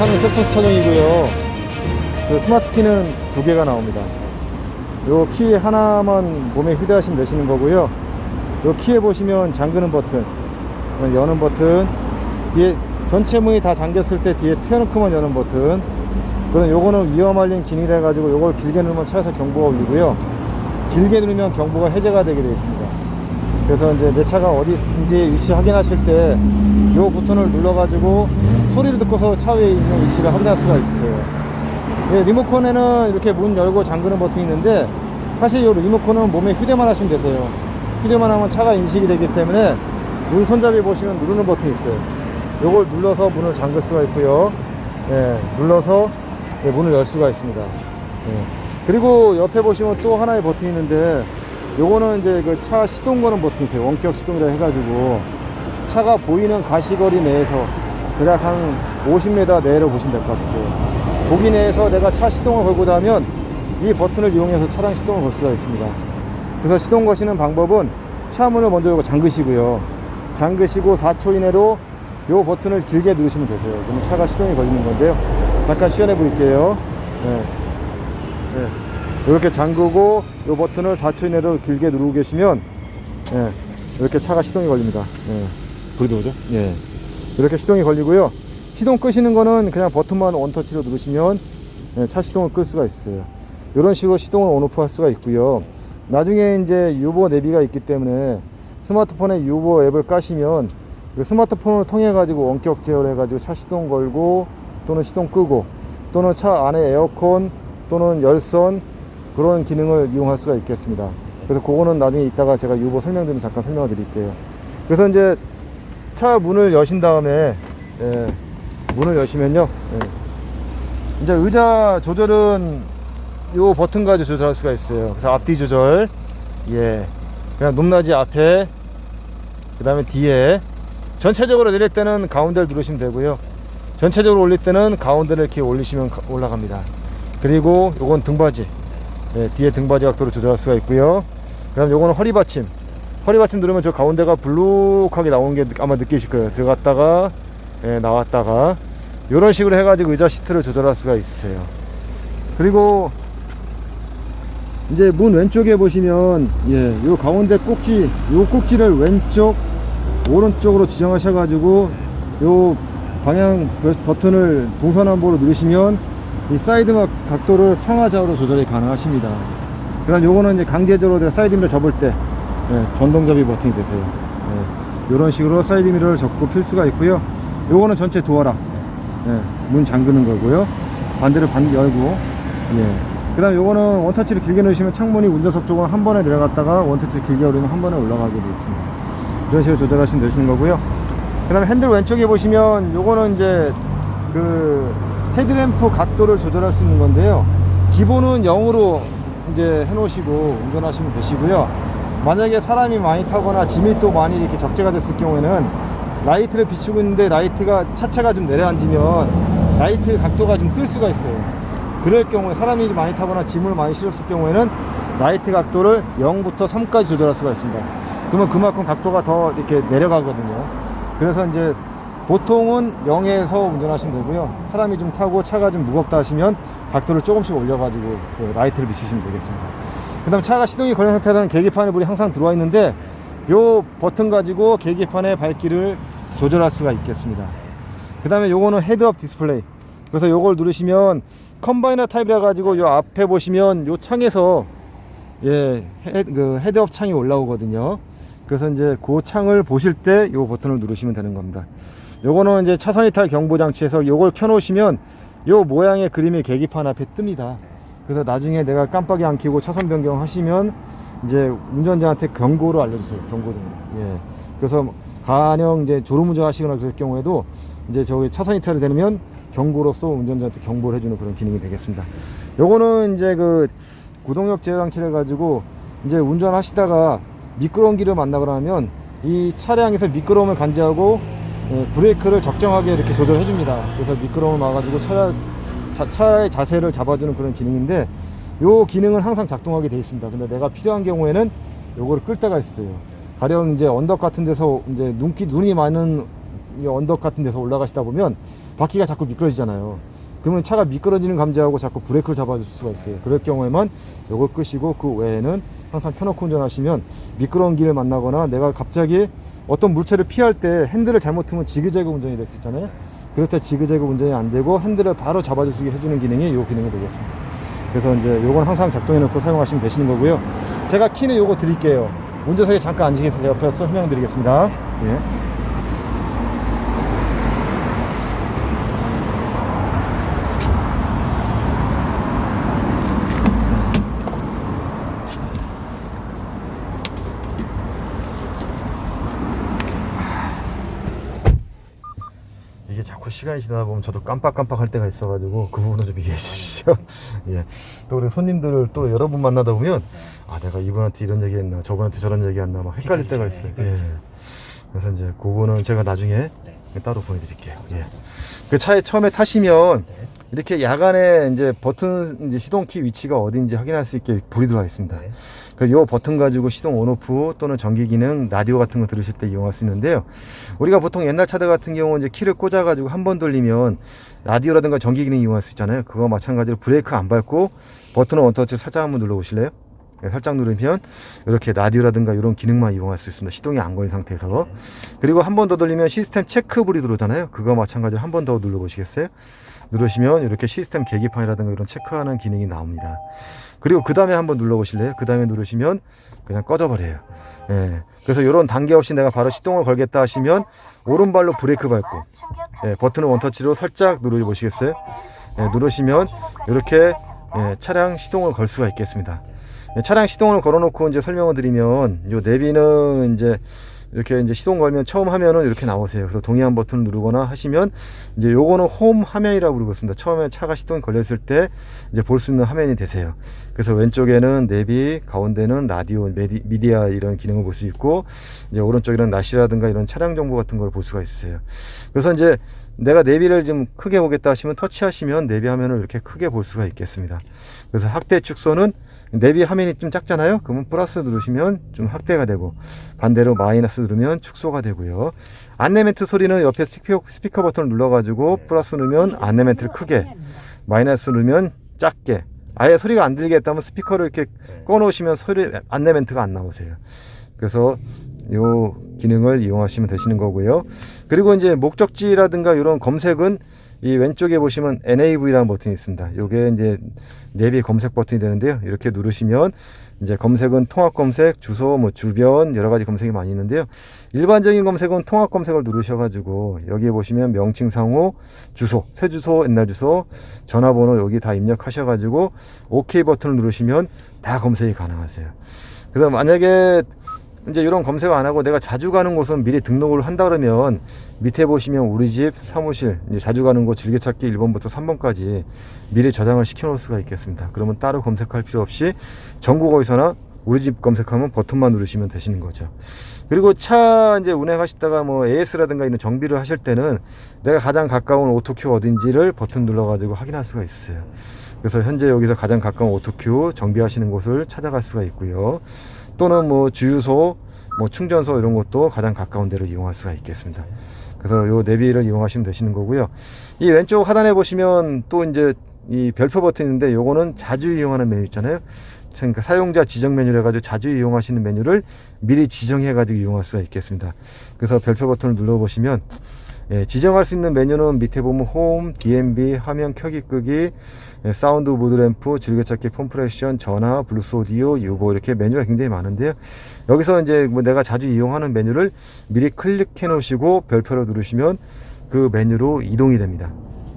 차량은 셀토스 차종이고요. 그 스마트 키는 2개가 나옵니다. 요 키 하나만 몸에 휴대하시면 되시는 거고요. 요 키에 보시면 잠그는 버튼, 여는 버튼, 뒤에 전체 문이 다 잠겼을 때 뒤에 트렁크만 여는 버튼. 그럼 요거는 위험 알림 기능이라 해가지고 요걸 길게 누르면 차에서 경보가 울리고요, 길게 누르면 경보가 해제가 되게 되어 있습니다. 그래서 이제 내 차가 어디인지 위치 확인하실 때 요 버튼을 눌러가지고 소리를 듣고서 차 위에 있는 위치를 확인할 수가 있어요. 예, 리모컨에는 이렇게 문 열고 잠그는 버튼이 있는데, 사실 이 리모컨은 몸에 휴대만 하시면 되세요. 휴대만 하면 차가 인식이 되기 때문에 문 손잡이 보시면 누르는 버튼이 있어요. 요걸 눌러서 문을 잠글 수가 있고요, 예, 눌러서 문을 열 수가 있습니다. 예. 그리고 옆에 보시면 또 하나의 버튼이 있는데, 요거는 이제 그 차 시동 거는 버튼이세요. 원격 시동이라 해가지고 차가 보이는 가시거리 내에서 대략 한 50m 내로 보시면 될 것 같아요. 거기 내에서 내가 차 시동을 걸고 나면 이 버튼을 이용해서 차량 시동을 걸 수가 있습니다. 그래서 시동 거시는 방법은 차 문을 먼저 요거 잠그시고요, 잠그시고 4초 이내로 요 버튼을 길게 누르시면 되세요. 그러면 차가 시동이 걸리는 건데요. 잠깐 시연해 볼게요. 네. 네. 이렇게 잠그고 요 버튼을 4초 이내로 길게 누르고 계시면, 예, 이렇게 차가 시동이 걸립니다. 예. 불이 들어오죠? 예. 이렇게 시동이 걸리고요. 시동 끄시는 거는 그냥 버튼만 원터치로 누르시면, 예, 차 시동을 끌 수가 있어요. 이런 식으로 시동을 온오프 할 수가 있고요. 나중에 이제 유보 내비가 있기 때문에 스마트폰에 유보 앱을 까시면 그 스마트폰을 통해 가지고 원격 제어를 해 가지고 차 시동 걸고 또는 시동 끄고 또는 차 안에 에어컨 또는 열선 그런 기능을 이용할 수가 있겠습니다. 그래서 그거는 나중에 이따가 제가 유보 설명드리면 잠깐 설명을 드릴게요. 그래서 이제 차 문을 여신 다음에, 예, 문을 여시면요, 예, 이제 의자 조절은 요 버튼 가지고 조절할 수가 있어요. 그래서 앞뒤 조절, 예, 그냥 높낮이 앞에, 그 다음에 뒤에, 전체적으로 내릴 때는 가운데를 누르시면 되고요, 전체적으로 올릴 때는 가운데를 이렇게 올리시면 올라갑니다. 그리고 요건 등받이, 예, 뒤에 등받이 각도를 조절할 수가 있고요. 그 다음 요거는 허리받침, 허리받침 누르면 저 가운데가 블룩하게 나오는 게 아마 느끼실 거예요. 들어갔다가, 예, 나왔다가, 요런 식으로 해가지고 의자 시트를 조절할 수가 있어요. 그리고 이제 문 왼쪽에 보시면, 예, 요 가운데 꼭지, 요 꼭지를 왼쪽 오른쪽으로 지정하셔가지고 요 방향 버튼을 동서남북으로 누르시면 이 사이드막 각도를 상하좌우로 조절이 가능하십니다. 그 다음 요거는 이제 강제적으로 내가 사이드미러 접을 때, 예, 전동접이 버튼이 되세요. 예, 요런 식으로 사이드미러를 접고 필 수가 있고요. 요거는 전체 도어락, 예, 문 잠그는 거고요. 반대로 열고, 예. 그 다음 요거는 원터치를 길게 누르시면 창문이 운전석 쪽은 한 번에 내려갔다가 원터치 길게 누르면 한 번에 올라가게 되어 있습니다. 이런 식으로 조절하시면 되시는 거고요. 그 다음에 핸들 왼쪽에 보시면 요거는 이제 그 헤드램프 각도를 조절할 수 있는 건데요. 기본은 0으로 이제 해 놓으시고 운전하시면 되시고요. 만약에 사람이 많이 타거나 짐이 또 많이 이렇게 적재가 됐을 경우에는 라이트를 비추고 있는데 라이트가 차체가 좀 내려앉으면 라이트 각도가 좀 뜰 수가 있어요. 그럴 경우에 사람이 많이 타거나 짐을 많이 실었을 경우에는 라이트 각도를 0부터 3까지 조절할 수가 있습니다. 그러면 그만큼 각도가 더 이렇게 내려가거든요. 그래서 이제 보통은 0에서 운전하시면 되고요. 사람이 좀 타고 차가 좀 무겁다 하시면 각도를 조금씩 올려가지고 그 라이트를 비추시면 되겠습니다. 그 다음 차가 시동이 걸린 상태에서는 계기판에 불이 항상 들어와 있는데 요 버튼 가지고 계기판의 밝기를 조절할 수가 있겠습니다. 그 다음에 요거는 헤드업 디스플레이. 그래서 요걸 누르시면 컴바이너 타입이라 가지고 요 앞에 보시면 요 창에서, 예, 그 헤드업 창이 올라오거든요. 그래서 이제 그 창을 보실 때 요 버튼을 누르시면 되는 겁니다. 요거는 이제 차선 이탈 경보 장치에서 요걸 켜 놓으시면 요 모양의 그림이 계기판 앞에 뜹니다. 그래서 나중에 내가 깜빡이 안 켜고 차선 변경 하시면 이제 운전자한테 경고로 알려주세요. 경고등으로. 예. 그래서 가령 이제 졸음운전 하시거나 그럴 경우에도 이제 저기 차선 이탈이 되면 경고로서 운전자한테 경보를 해주는 그런 기능이 되겠습니다. 요거는 이제 그 구동력 제어 장치를 가지고 이제 운전하시다가 미끄러운 길을 만나거나 하면 이 차량에서 미끄러움을 감지하고, 예, 브레이크를 적정하게 이렇게 조절해 줍니다. 그래서 미끄러움을 막아주고 차의 자세를 잡아주는 그런 기능인데, 요 기능은 항상 작동하게 되어 있습니다. 근데 내가 필요한 경우에는 요거를 끌 때가 있어요. 가령 이제 언덕 같은 데서 이제 눈이 많은 이 언덕 같은 데서 올라가시다 보면 바퀴가 자꾸 미끄러지잖아요. 그러면 차가 미끄러지는 감지하고 자꾸 브레이크를 잡아줄 수가 있어요. 그럴 경우에만 요걸 끄시고, 그 외에는 항상 켜놓고 운전하시면 미끄러운 길을 만나거나 내가 갑자기 어떤 물체를 피할 때 핸들을 잘못 틀면 지그재그 운전이 될 수 있잖아요. 그럴 때 지그재그 운전이 안 되고 핸들을 바로 잡아줄 수 있게 해주는 기능이 요 기능이 되겠습니다. 그래서 이제 요건 항상 작동해 놓고 사용하시면 되시는 거고요. 제가 키는 요거 드릴게요. 운전석에 잠깐 앉으계세요 옆에서 설명드리겠습니다. 예. 이게 자꾸 시간이 지나다 보면 저도 깜빡깜빡 할 때가 있어가지고 그 부분을 좀 이해해 주십시오. 예. 또 우리 손님들을 또 여러 분 만나다 보면 아, 내가 이분한테 이런 얘기 했나 저분한테 저런 얘기 했나 막 헷갈릴 때가 있어요. 예. 그래서 이제 그거는 제가 나중에 따로 보여드릴게요. 예. 그 차에 처음에 타시면 이렇게 야간에 이제 버튼 이제 시동키 위치가 어딘지 확인할 수 있게 불이 들어와 있습니다. 그래서 이 버튼 가지고 시동 온오프 또는 전기 기능, 라디오 같은 거 들으실 때 이용할 수 있는데요. 우리가 보통 옛날 차들 같은 경우 이제 키를 꽂아 가지고 한 번 돌리면 라디오라든가 전기 기능 이용할 수 있잖아요. 그거 마찬가지로 브레이크 안 밟고 버튼을 원터치 살짝 한번 눌러 보실래요? 네, 살짝 누르면 이렇게 라디오라든가 이런 기능만 이용할 수 있습니다. 시동이 안 걸린 상태에서. 그리고 한 번 더 돌리면 시스템 체크 불이 들어오잖아요. 그거 마찬가지로 한 번 더 눌러 보시겠어요? 누르시면 이렇게 시스템 계기판이라든가 이런 체크하는 기능이 나옵니다. 그리고 그 다음에 한번 눌러 보실래요? 그 다음에 누르시면 그냥 꺼져 버려요. 예. 그래서 이런 단계 없이 내가 바로 시동을 걸겠다 하시면 오른발로 브레이크 밟고, 예, 버튼을 원터치로 살짝 누르 보시겠어요? 예, 누르시면 이렇게, 예, 차량 시동을 걸 수가 있겠습니다. 예, 차량 시동을 걸어 놓고 이제 설명을 드리면, 요 내비는 이제 이렇게 이제 시동 걸면 처음 화면은 이렇게 나오세요. 그래서 동의한 버튼을 누르거나 하시면 이제 요거는 홈 화면이라고 부르고 있습니다. 처음에 차가 시동이 걸렸을 때 이제 볼 수 있는 화면이 되세요. 그래서 왼쪽에는 내비, 가운데는 라디오, 미디어 이런 기능을 볼 수 있고, 이제 오른쪽에는 날씨라든가 이런 차량 정보 같은 걸 볼 수가 있어요. 그래서 이제 내가 내비를 좀 크게 보겠다 하시면 터치하시면 내비 화면을 이렇게 크게 볼 수가 있겠습니다. 그래서 확대 축소는 내비 화면이 좀 작잖아요. 그러면 플러스 누르시면 좀 확대가 되고, 반대로 마이너스 누르면 축소가 되고요. 안내 멘트 소리는 옆에 스피커 버튼을 눌러가지고 플러스 누르면 안내 멘트를 크게, 마이너스 누르면 작게, 아예 소리가 안 들리게 했다면 스피커를 이렇게 꺼놓으시면 안내 멘트가 안 나오세요. 그래서 요 기능을 이용하시면 되시는 거고요. 그리고 이제 목적지라든가 이런 검색은 이 왼쪽에 보시면 NAV라는 버튼이 있습니다. 요게 이제 내비 검색 버튼이 되는데요. 이렇게 누르시면 이제 검색은 통합 검색, 주소, 뭐 주변 여러 가지 검색이 많이 있는데요. 일반적인 검색은 통합 검색을 누르셔가지고 여기에 보시면 명칭, 상호, 주소, 새 주소, 옛날 주소, 전화번호 여기 다 입력하셔가지고 OK 버튼을 누르시면 다 검색이 가능하세요. 그래서 만약에 이제 이런 검색 안 하고 내가 자주 가는 곳은 미리 등록을 한다 그러면 밑에 보시면 우리 집 사무실, 이제 자주 가는 곳 즐겨찾기 1번부터 3번까지 미리 저장을 시켜 놓을 수가 있겠습니다. 그러면 따로 검색할 필요 없이 전국 어디서나 우리 집 검색하면 버튼만 누르시면 되시는 거죠. 그리고 차 이제 운행하시다가 뭐 AS라든가 이런 정비를 하실 때는 내가 가장 가까운 오토큐 어딘지를 버튼 눌러 가지고 확인할 수가 있어요. 그래서 현재 여기서 가장 가까운 오토큐 정비하시는 곳을 찾아갈 수가 있고요. 또는 뭐 주유소, 뭐 충전소 이런 것도 가장 가까운 데를 이용할 수가 있겠습니다. 그래서 요 내비를 이용하시면 되시는 거고요. 이 왼쪽 하단에 보시면 또 이제 이 별표 버튼이 있는데 요거는 자주 이용하는 메뉴 있잖아요. 그러니까 사용자 지정 메뉴를 해가지고 자주 이용하시는 메뉴를 미리 지정해가지고 이용할 수가 있겠습니다. 그래서 별표 버튼을 눌러보시면, 예, 지정할 수 있는 메뉴는 밑에 보면 홈, DMB, 화면 켜기 끄기, 예, 사운드 모드 램프, 즐겨찾기 컴프레션, 전화, 블루스 오디오, 요거 이렇게 메뉴가 굉장히 많은데요. 여기서 이제 뭐 내가 자주 이용하는 메뉴를 미리 클릭해 놓으시고 별표를 누르시면 그 메뉴로 이동이 됩니다.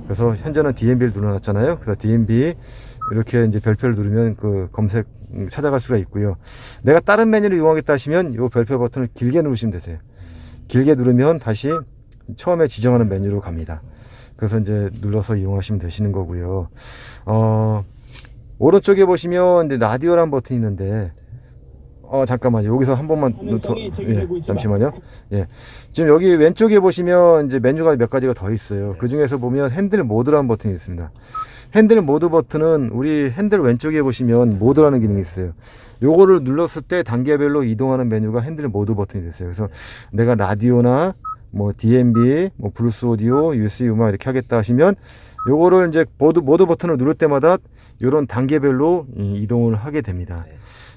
그래서 현재는 DMB를 눌러놨잖아요. 그래서 DMB 이렇게 이제 별표를 누르면 그 검색 찾아갈 수가 있고요. 내가 다른 메뉴를 이용하겠다 하시면 요 별표 버튼을 길게 누르시면 되세요. 길게 누르면 다시 처음에 지정하는 메뉴로 갑니다. 그래서 이제 눌러서 이용하시면 되시는 거고요. 오른쪽에 보시면 이제 라디오란 버튼이 있는데, 잠깐만요. 여기서 한 번만 예, 잠시만요. 예. 지금 여기 왼쪽에 보시면 이제 메뉴가 몇 가지가 더 있어요. 그 중에서 보면 핸들 모드라는 버튼이 있습니다. 핸들 모드 버튼은 우리 핸들 왼쪽에 보시면 모드라는 기능이 있어요. 요거를 눌렀을 때 단계별로 이동하는 메뉴가 핸들 모드 버튼이 됐어요. 그래서 내가 라디오나 뭐 DMB, 뭐 블루스 오디오, USB 음악 이렇게 하겠다 하시면 요거를 이제 모드 버튼을 누를 때마다 이런 단계별로 이동을 하게 됩니다. 네.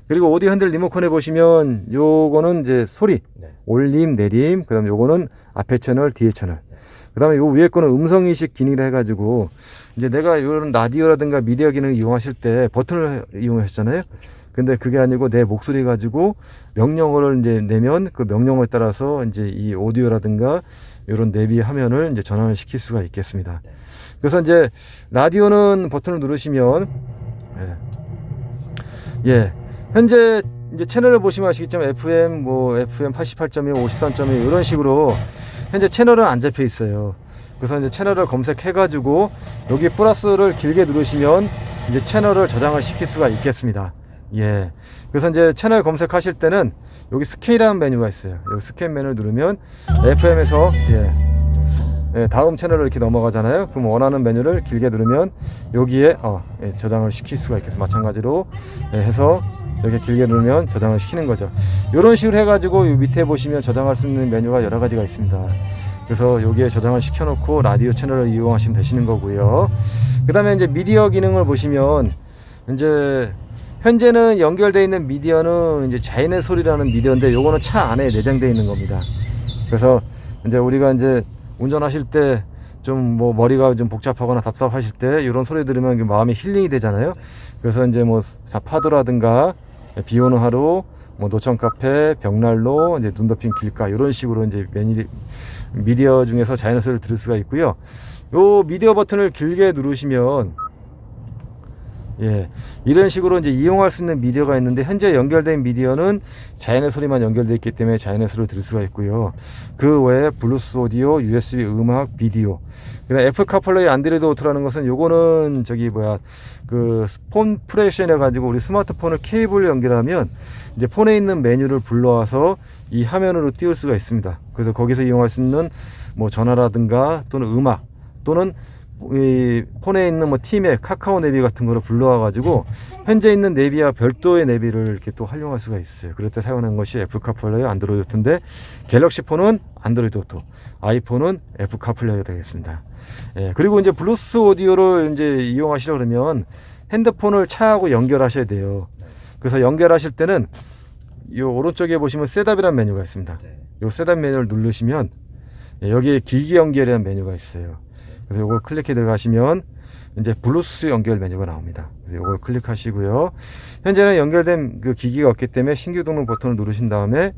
그리고 오디오 핸들 리모컨에 보시면 요거는 이제 소리, 네. 올림, 내림, 그다음에 요거는 앞에 채널, 뒤에 채널. 그다음에 요 위에 거는 음성 인식 기능이라 해가지고 이제 내가 이런 라디오라든가 미디어 기능을 이용하실 때 버튼을 이용하셨잖아요. 근데 그게 아니고 내 목소리 가지고 명령어를 이제 내면 그 명령어에 따라서 이제 이 오디오라든가 이런 내비 화면을 이제 전환을 시킬 수가 있겠습니다. 그래서 이제 라디오는 버튼을 누르시면 예, 현재 이제 채널을 보시면 아시겠지만 FM 뭐 FM 88.1, 53.1 이런 식으로 현재 채널은 안 잡혀 있어요. 그래서 이제 채널을 검색해 가지고 여기 플러스를 길게 누르시면 이제 채널을 저장을 시킬 수가 있겠습니다. 예. 그래서 이제 채널 검색하실 때는 여기 스캔이라는 메뉴가 있어요. 여기 스캔 메뉴를 누르면 FM에서 예, 다음 채널을 이렇게 넘어가잖아요. 그럼 원하는 메뉴를 길게 누르면 여기에 예, 저장을 시킬 수가 있겠습니다. 마찬가지로 예, 해서 이렇게 길게 누르면 저장을 시키는 거죠. 이런 식으로 해가지고 이 밑에 보시면 저장할 수 있는 메뉴가 여러 가지가 있습니다. 그래서 여기에 저장을 시켜놓고 라디오 채널을 이용하시면 되시는 거고요. 그 다음에 이제 미디어 기능을 보시면 이제 현재는 연결되어 있는 미디어는 이제 자연의 소리라는 미디어인데 요거는 차 안에 내장되어 있는 겁니다. 그래서 이제 우리가 이제 운전하실 때 좀 뭐 머리가 좀 복잡하거나 답답하실 때 이런 소리 들으면 마음이 힐링이 되잖아요. 그래서 이제 뭐 파도라든가 비 오는 하루, 뭐 노천 카페, 벽난로, 이제 눈 덮인 길가 이런 식으로 이제 미디어 중에서 자연의 소리를 들을 수가 있고요. 요 미디어 버튼을 길게 누르시면 예, 이런 식으로 이제 이용할 수 있는 미디어가 있는데 현재 연결된 미디어는 자연의 소리만 연결되어 있기 때문에 자연의 소리를 들을 수가 있고요. 그 외에 블루투스 오디오, USB 음악, 비디오. 그다음 애플 카플레이 안드로이드 오토라는 것은 요거는 저기 뭐야 그 폰 프레션 해가지고 우리 스마트폰을 케이블로 연결하면 이제 폰에 있는 메뉴를 불러와서 이 화면으로 띄울 수가 있습니다. 그래서 거기서 이용할 수 있는 뭐 전화라든가 또는 음악 또는 이 폰에 있는 뭐 티맵, 카카오 내비 같은 거를 불러와 가지고 현재 있는 내비와 별도의 내비를 이렇게 또 활용할 수가 있어요. 그럴 때 사용하는 것이 애플 카플레이 안드로이드 오토인데 갤럭시 폰은 안드로이드 오토, 아이폰은 애플 카플레이가 되겠습니다. 예, 그리고 이제 블루투스 오디오를 이제 이용하시려 그러면 핸드폰을 차하고 연결하셔야 돼요. 그래서 연결하실 때는 이 오른쪽에 보시면 셋업이라는 메뉴가 있습니다. 이 셋업 메뉴를 누르시면 여기에 기기 연결이라는 메뉴가 있어요. 그래서 이걸 클릭해 들어가시면 이제 블루투스 연결 메뉴가 나옵니다. 그래서 이걸 클릭하시고요. 현재는 연결된 그 기기가 없기 때문에 신규 등록 버튼을 누르신 다음에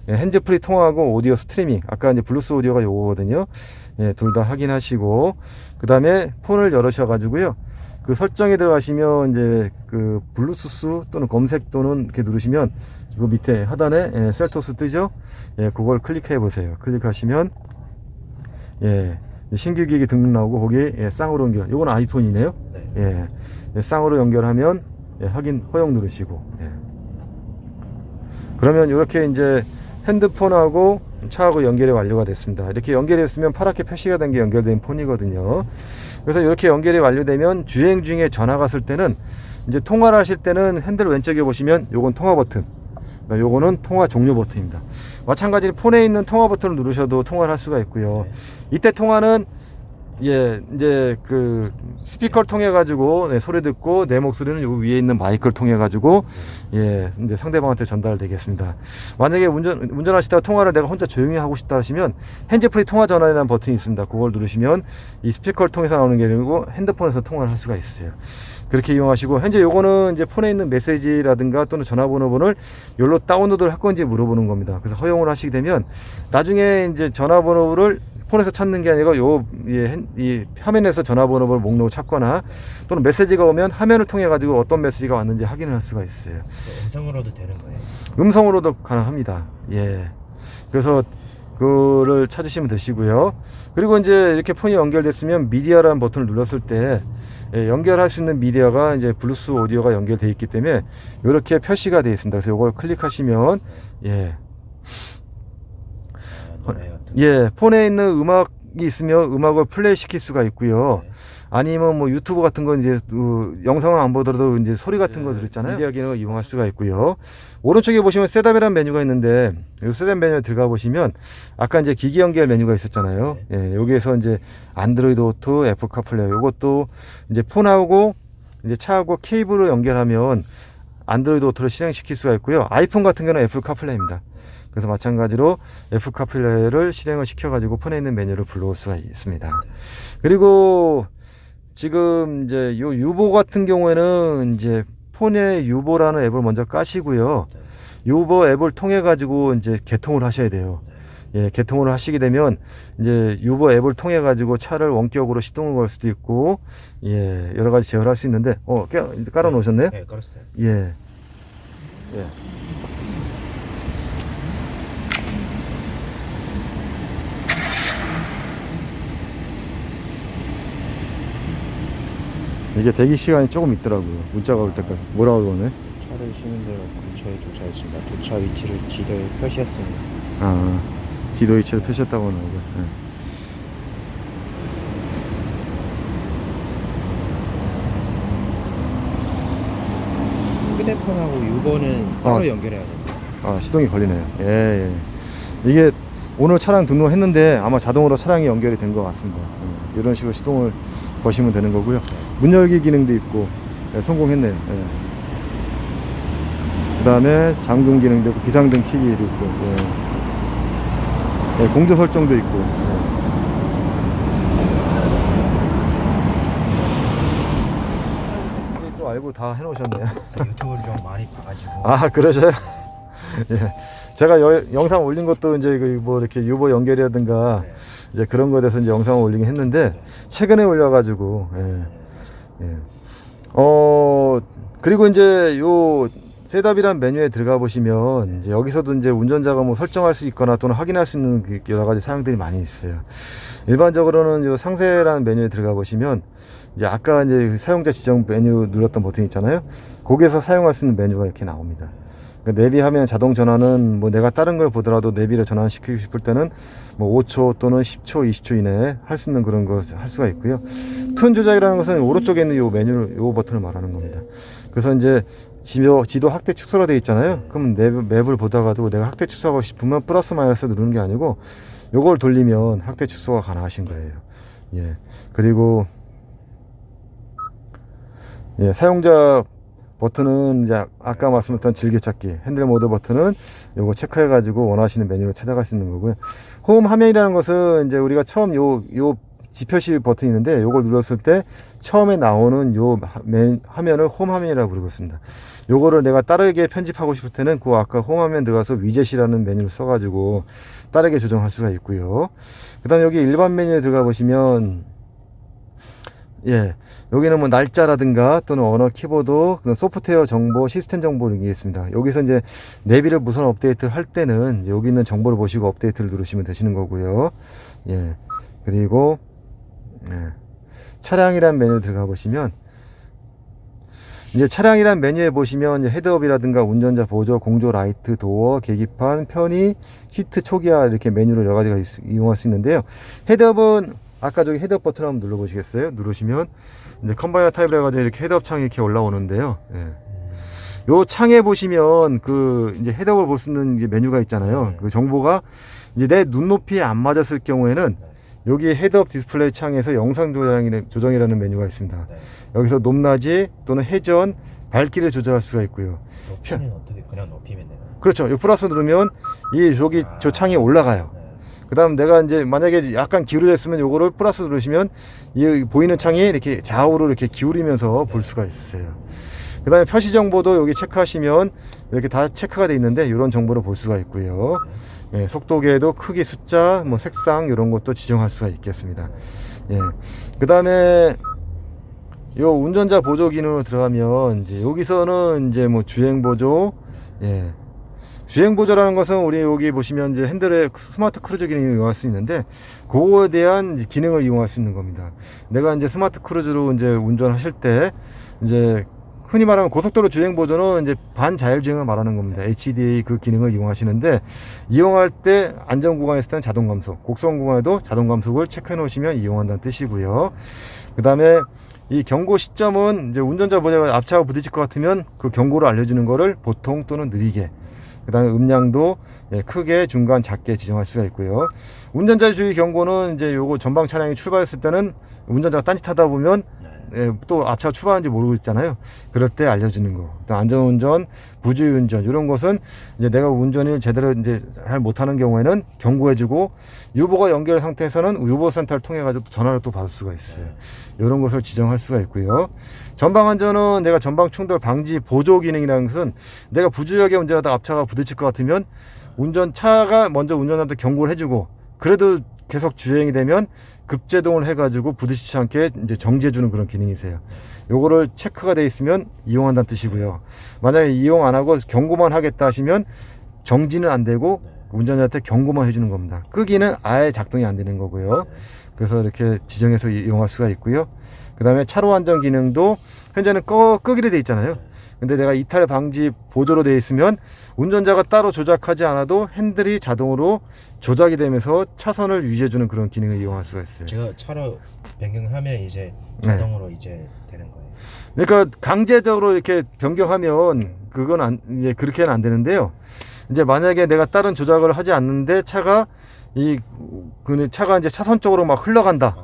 핸즈프리 통화하고 오디오 스트리밍, 아까 이제 블루투스 오디오가 요거거든요. 예, 둘 다 확인하시고 그 다음에 폰을 열으셔 가지고요. 그 설정에 들어가시면 이제 그 블루투스 또는 검색 또는 이렇게 누르시면 그 밑에 하단에 예, 셀토스 뜨죠. 예, 그걸 클릭해 보세요. 클릭하시면 예. 신규 기기 등록 나오고 거기에 예, 쌍으로 연결. 이건 아이폰이네요. 예, 예, 쌍으로 연결하면 예, 확인 허용 누르시고. 예. 그러면 이렇게 이제 핸드폰하고 차하고 연결이 완료가 됐습니다. 이렇게 연결했으면 파랗게 표시가 된 게 연결된 폰이거든요. 그래서 이렇게 연결이 완료되면 주행 중에 전화가 왔을 때는 이제 통화를 하실 때는 핸들 왼쪽에 보시면 요건 통화 버튼. 요거는 통화 종료 버튼입니다. 마찬가지로 폰에 있는 통화 버튼을 누르셔도 통화를 할 수가 있고요. 이때 통화는 예 이제 그 스피커를 통해 가지고 네, 소리 듣고 내 목소리는 요 위에 있는 마이크를 통해 가지고 예 이제 상대방한테 전달되겠습니다. 만약에 운전하시다가 통화를 내가 혼자 조용히 하고 싶다 하시면 핸즈프리 통화 전환이라는 버튼이 있습니다. 그걸 누르시면 이 스피커를 통해서 나오는 게 아니고 핸드폰에서 통화를 할 수가 있어요. 그렇게 이용하시고 현재 요거는 이제 폰에 있는 메시지라든가 또는 전화번호를 요로 다운로드를 할 건지 물어보는 겁니다. 그래서 허용을 하시게 되면 나중에 이제 전화번호를 폰에서 찾는 게 아니고 이 화면에서 전화번호를 목록을 찾거나 또는 메시지가 오면 화면을 통해 가지고 어떤 메시지가 왔는지 확인을 할 수가 있어요. 음성으로도 되는 거예요? 음성으로도 가능합니다. 예. 그래서 그를 찾으시면 되시고요. 그리고 이제 이렇게 폰이 연결됐으면 미디어라는 버튼을 눌렀을 때 예, 연결할 수 있는 미디어가 이제 블루투스 오디오가 연결되어 있기 때문에 이렇게 표시가 되어 있습니다. 그래서 이걸 클릭하시면 예. 예, 폰에 있는 음악이 있으면 음악을 플레이 시킬 수가 있고요. 아니면 뭐 유튜브 같은 거 이제 영상을 안 보더라도 이제 소리 같은 거 들었잖아요. 미디어 기능을 이용할 수가 있고요. 오른쪽에 보시면 셋업이라는 메뉴가 있는데 이 셋업 메뉴에 들어가 보시면 아까 이제 기기 연결 메뉴가 있었잖아요. 예, 여기에서 이제 안드로이드 오토, 애플 카플레이 이것도 이제 폰하고 이제 차하고 케이블로 연결하면 안드로이드 오토를 실행시킬 수가 있고요. 아이폰 같은 경우는 애플 카플레이입니다. 그래서 마찬가지로 애플 카플레이를 실행을 시켜가지고 폰에 있는 메뉴를 불러올 수가 있습니다. 그리고 지금 이제 요 유보 같은 경우에는 이제 폰에 유보라는 앱을 먼저 까시고요. 유보 앱을 통해 가지고 이제 개통을 하셔야 돼요. 예, 개통을 하시게 되면 이제 유보 앱을 통해 가지고 차를 원격으로 시동을 걸 수도 있고, 예, 여러 가지 제어를 할 수 있는데, 깔아 놓으셨네요? 네, 깔았어요. 예. 예. 이게 대기 시간이 조금 있더라고요. 문자가 올 때까지. 뭐라고 그러네? 차를 쉬는 대로 근처에 주차했습니다. 주차 위치를 지도에 표시했습니다. 아, 지도 위치를 표시했다고 하는 거죠. 예. 휴대폰하고 유보는 따로 연결해야 됩니다. 아, 시동이 걸리네요. 예, 예. 이게 오늘 차량 등록했는데 아마 자동으로 차량이 연결이 된 것 같습니다. 이런 식으로 시동을 거시면 되는 거고요. 문 열기 기능도 있고, 예, 성공했네요. 예. 그 다음에 잠금 기능도 있고, 비상등 켜기도 있고, 예. 예, 공조 설정도 있고. 예. 또 알고 다 해놓으셨네요. 유튜브를 좀 많이 봐가지고. 아, 그러셔요? 예. 제가 영상 올린 것도 이제 뭐 이렇게 유보 연결이라든가 네. 이제 그런 거에 대해서 이제 영상을 올리긴 했는데 최근에 올려가지고, 예. 예. 그리고 이제 요 셋업이란 메뉴에 들어가 보시면 이제 여기서도 이제 운전자가 뭐 설정할 수 있거나 또는 확인할 수 있는 그 여러 가지 사항들이 많이 있어요. 일반적으로는 요 상세라는 메뉴에 들어가 보시면 이제 아까 이제 사용자 지정 메뉴 눌렀던 버튼 있잖아요. 거기에서 사용할 수 있는 메뉴가 이렇게 나옵니다. 그러니까 내비 화면 자동 전환은 뭐 내가 다른 걸 보더라도 내비를 전환시키고 싶을 때는 뭐 5초 또는 10초, 20초 이내에 할 수 있는 그런 걸 할 수가 있고요. 툰 조작이라는 것은 오른쪽에 있는 요 메뉴를, 요 버튼을 말하는 겁니다. 그래서 이제 지도 확대 축소가 되어 있잖아요. 그럼 맵을 보다가도 내가 확대 축소하고 싶으면 플러스 마이너스 누르는 게 아니고 요걸 돌리면 확대 축소가 가능하신 거예요. 예. 그리고 예, 사용자 버튼은 이제 아까 말씀드렸던 즐겨찾기 핸들 모드 버튼은 요거 체크해 가지고 원하시는 메뉴로 찾아갈 수 있는 거고요. 홈 화면이라는 것은 이제 우리가 처음 요 지표시 버튼이 있는데 요걸 눌렀을 때 처음에 나오는 요 화면을 홈 화면이라고 부르고 있습니다. 요거를 내가 다르게 편집하고 싶을 때는 그 아까 홈 화면 들어가서 위젯이라는 메뉴를 써 가지고 다르게 조정할 수가 있고요. 그다음에 여기 일반 메뉴에 들어가 보시면 예, 여기는 뭐 날짜라든가 또는 언어 키보드, 소프트웨어 정보, 시스템 정보 이게 있습니다. 여기서 이제 내비를 무선 업데이트를 할 때는 이제 여기 있는 정보를 보시고 업데이트를 누르시면 되시는 거고요. 예, 그리고 예, 차량이란 메뉴 들어가 보시면 이제 차량이란 메뉴에 보시면 이제 헤드업이라든가 운전자 보조, 공조 라이트, 도어, 계기판, 편의, 시트 초기화 이렇게 메뉴를 여러 가지가 이용할 수 있는데요. 헤드업은 아까 저기 헤드업 버튼 한번 눌러보시겠어요? 누르시면 이제 컴바이너 타입으로 해가지고 이렇게 헤드업 창이 이렇게 올라오는데요. 예. 요 창에 보시면 그 이제 헤드업을 볼 수 있는 이제 메뉴가 있잖아요. 그 정보가 이제 내 눈높이에 안 맞았을 경우에는 여기 헤드업 디스플레이 창에서 영상 조정이라는 메뉴가 있습니다. 여기서 높낮이 또는 회전, 밝기를 조절할 수가 있고요. 높이는 어떻게 그냥 높이면 되나요? 그렇죠. 요 플러스 누르면 여기 저 창이 올라가요. 그 다음 내가 이제 만약에 약간 기울어졌으면 요거를 플러스 누르시면 이 보이는 창이 이렇게 좌우로 이렇게 기울이면서 볼 수가 있어요. 그 다음에 표시 정보도 여기 체크하시면 이렇게 다 체크가 되어 있는데 이런 정보를 볼 수가 있고요. 예, 속도계도 크기, 숫자, 뭐 색상 이런 것도 지정할 수가 있겠습니다. 예, 그 다음에 요 운전자 보조 기능으로 들어가면 이제 여기서는 이제 뭐 주행 보조, 예. 주행 보조라는 것은 우리 여기 보시면 이제 핸들에 스마트 크루즈 기능을 이용할 수 있는데 그거에 대한 기능을 이용할 수 있는 겁니다. 내가 이제 스마트 크루즈로 이제 운전하실 때 이제 흔히 말하는 고속도로 주행 보조는 이제 반자율 주행을 말하는 겁니다. HDA 그 기능을 이용하시는데 이용할 때 안전 구간에 있을 때는 자동 감속, 곡선 구간에도 자동 감속을 체크해 놓으시면 이용한다는 뜻이고요. 그 다음에 이 경고 시점은 이제 운전자 보다가 앞차가 부딪힐 것 같으면 그 경고를 알려주는 거를 보통 또는 느리게, 그 다음에 음량도 크게, 중간, 작게 지정할 수가 있고요. 운전자 주의 경고는 이제 요거 전방 차량이 출발했을 때는 운전자가 딴짓하다 보면 또 앞차가 출발하는지 모르고 있잖아요. 그럴 때 알려주는 거. 또 안전운전, 부주의운전 이런 것은 이제 내가 운전을 제대로 이제 잘 못하는 경우에는 경고해주고, 유보가 연결 상태에서는 유보센터를 통해 가지고 전화를 또 받을 수가 있어요. 이런 것을 지정할 수가 있고요. 전방 안전은 내가 전방 충돌 방지 보조 기능이라는 것은 내가 부주의하게 운전하다 앞차가 부딪힐 것 같으면 차가 먼저 운전자한테 경고를 해주고, 그래도 계속 주행이 되면 급제동을 해가지고 부딪히지 않게 이제 정지해주는 그런 기능이세요. 요거를 체크가 돼 있으면 이용한다는 뜻이고요. 만약에 이용 안 하고 경고만 하겠다 하시면 정지는 안 되고 운전자한테 경고만 해주는 겁니다. 끄기는 아예 작동이 안 되는 거고요. 그래서 이렇게 지정해서 이용할 수가 있고요. 그 다음에 차로 안전 기능도 현재는 끄기로 돼 있잖아요. 근데 내가 이탈 방지 보조로 되어 있으면 운전자가 따로 조작하지 않아도 핸들이 자동으로 조작이 되면서 차선을 유지해주는 그런 기능을 이용할 수가 있어요. 제가 차로 변경하면 이제 자동으로 이제 되는 거예요. 그러니까 강제적으로 이렇게 변경하면 그건 이제 그렇게는 안 되는데요. 이제 만약에 내가 다른 조작을 하지 않는데 차가 이제 차선 쪽으로 막 흘러간다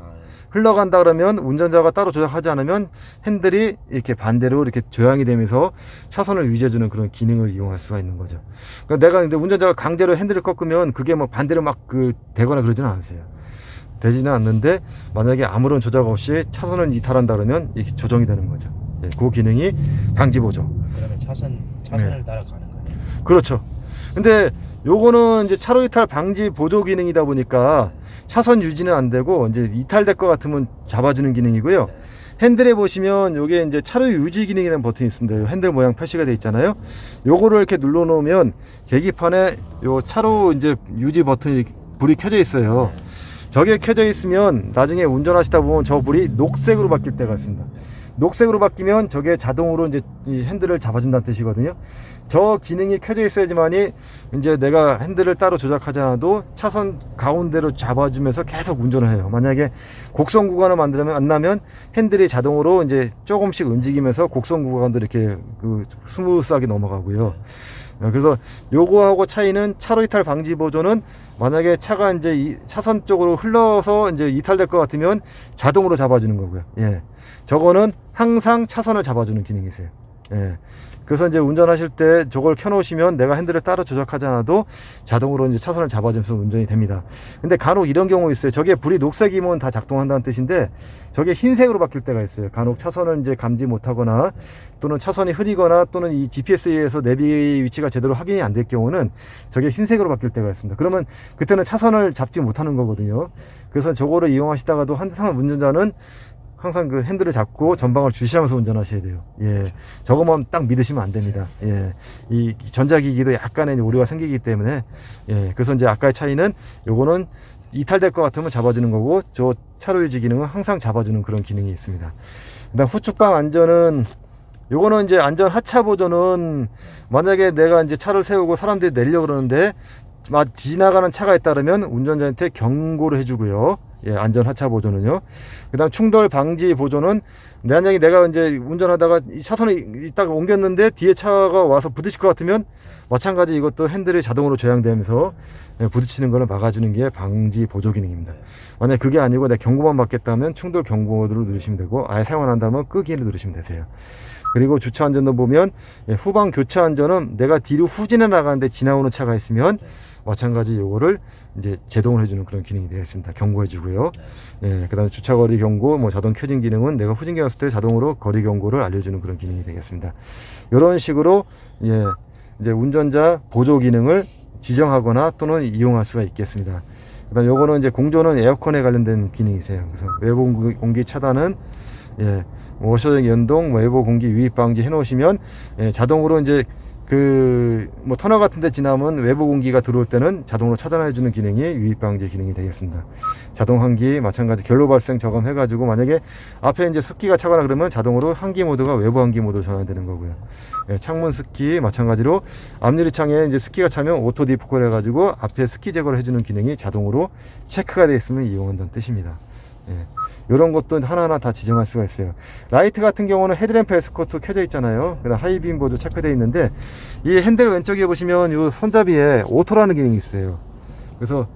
그러면 운전자가 따로 조작하지 않으면 핸들이 이렇게 반대로 이렇게 조향이 되면서 차선을 유지해주는 그런 기능을 이용할 수가 있는 거죠. 그러니까 내가 근데 운전자가 강제로 핸들을 꺾으면 그게 뭐 반대로 막 되거나 그러지는 않으세요. 되지는 않는데 만약에 아무런 조작 없이 차선을 이탈한다 그러면 이게 조정이 되는 거죠. 그 기능이 방지 보조. 그러면 차선을 따라가는 거네요. 그렇죠. 근데 요거는 이제 차로 이탈 방지 보조 기능이다 보니까 차선 유지는 안 되고 이제 이탈될 것 같으면 잡아주는 기능이고요. 핸들에 보시면 요게 이제 차로 유지 기능이라는 버튼이 있습니다. 요 핸들 모양 표시가 돼 있잖아요. 요거를 이렇게 눌러 놓으면 계기판에 요 차로 이제 유지 버튼이 불이 켜져 있어요. 저게 켜져 있으면 나중에 운전하시다 보면 저 불이 녹색으로 바뀔 때가 있습니다. 녹색으로 바뀌면 저게 자동으로 이제 이 핸들을 잡아준다는 뜻이거든요. 저 기능이 켜져 있어야지만이 이제 내가 핸들을 따로 조작하지 않아도 차선 가운데로 잡아주면서 계속 운전을 해요. 만약에 곡선 구간을 만나면 핸들이 자동으로 이제 조금씩 움직이면서 곡선 구간도 이렇게 스무스하게 넘어가고요. 그래서 요거하고 차이는 차로 이탈 방지 보조는 만약에 차가 이제 이 차선 쪽으로 흘러서 이제 이탈될 것 같으면 자동으로 잡아주는 거고요. 저거는 항상 차선을 잡아주는 기능이세요. 그래서 이제 운전하실 때 저걸 켜놓으시면 내가 핸들을 따로 조작하지 않아도 자동으로 이제 차선을 잡아주면서 운전이 됩니다. 근데 간혹 이런 경우 있어요. 저게 불이 녹색이면 다 작동한다는 뜻인데 저게 흰색으로 바뀔 때가 있어요. 간혹 차선을 이제 감지 못하거나 또는 차선이 흐리거나 또는 이 GPS에 의해서 내비 위치가 제대로 확인이 안 될 경우는 저게 흰색으로 바뀔 때가 있습니다. 그러면 그때는 차선을 잡지 못하는 거거든요. 그래서 저거를 이용하시다가도 항상 운전자는 항상 그 핸들을 잡고 전방을 주시하면서 운전하셔야 돼요. 저것만 딱 믿으시면 안 됩니다. 이 전자기기도 약간의 오류가 생기기 때문에, 그래서 이제 아까의 차이는 요거는 이탈될 것 같으면 잡아주는 거고, 저 차로 유지 기능은 항상 잡아주는 그런 기능이 있습니다. 그다음 후측방 안전은, 요거는 이제 안전 하차 보조는 만약에 내가 이제 차를 세우고 사람들이 내리려고 그러는데 지나가는 차가 있다면 운전자한테 경고를 해주고요. 안전 하차 보조는요. 그다음 충돌 방지 보조는 만약에 내가 이제 운전하다가 이 차선을 이따가 옮겼는데 뒤에 차가 와서 부딪힐 것 같으면 마찬가지 이것도 핸들이 자동으로 조향되면서 부딪히는 거를 막아주는 게 방지 보조 기능입니다. 만약 그게 아니고 내가 경고만 받겠다면 충돌 경고를 누르시면 되고, 아예 사용 안 한다면 끄기를 누르시면 되세요. 그리고 주차 안전도 보면 후방 교차 안전은 내가 뒤로 후진해 나가는데 지나오는 차가 있으면 마찬가지 요거를 이제 제동을 해주는 그런 기능이 되어 있습니다. 경고해 주고요. 그 다음에 주차 거리 경고, 자동 켜진 기능은 내가 후진기 왔을 때 자동으로 거리 경고를 알려주는 그런 기능이 되겠습니다. 이런 식으로 이제 운전자 보조 기능을 지정하거나 또는 이용할 수가 있겠습니다. 그 다음 요거는 이제 공조는 에어컨에 관련된 기능이세요. 그래서 외부 공기 차단은 워셔링 연동, 외부 공기 유입 방지 해 놓으시면 자동으로 이제 터널 같은 데 지나면 외부 공기가 들어올 때는 자동으로 차단해 주는 기능이 유입 방지 기능이 되겠습니다. 자동 환기 마찬가지 결로 발생 저감해 가지고 만약에 앞에 이제 습기가 차거나 그러면 자동으로 환기 모드가 외부 환기 모드로 전환되는 거고요. 창문 습기 마찬가지로 앞유리창에 이제 습기가 차면 오토 디포커를 해 가지고 앞에 습기 제거를 해 주는 기능이 자동으로 체크가 되어 있으면 이용한다는 뜻입니다. 이런 것도 하나하나 다 지정할 수가 있어요. 라이트 같은 경우는 헤드램프 에스코트 켜져 있잖아요. 그다음 하이빔 보조 체크되어 있는데 이 핸들 왼쪽에 보시면 이 손잡이에 오토라는 기능이 있어요. 그래서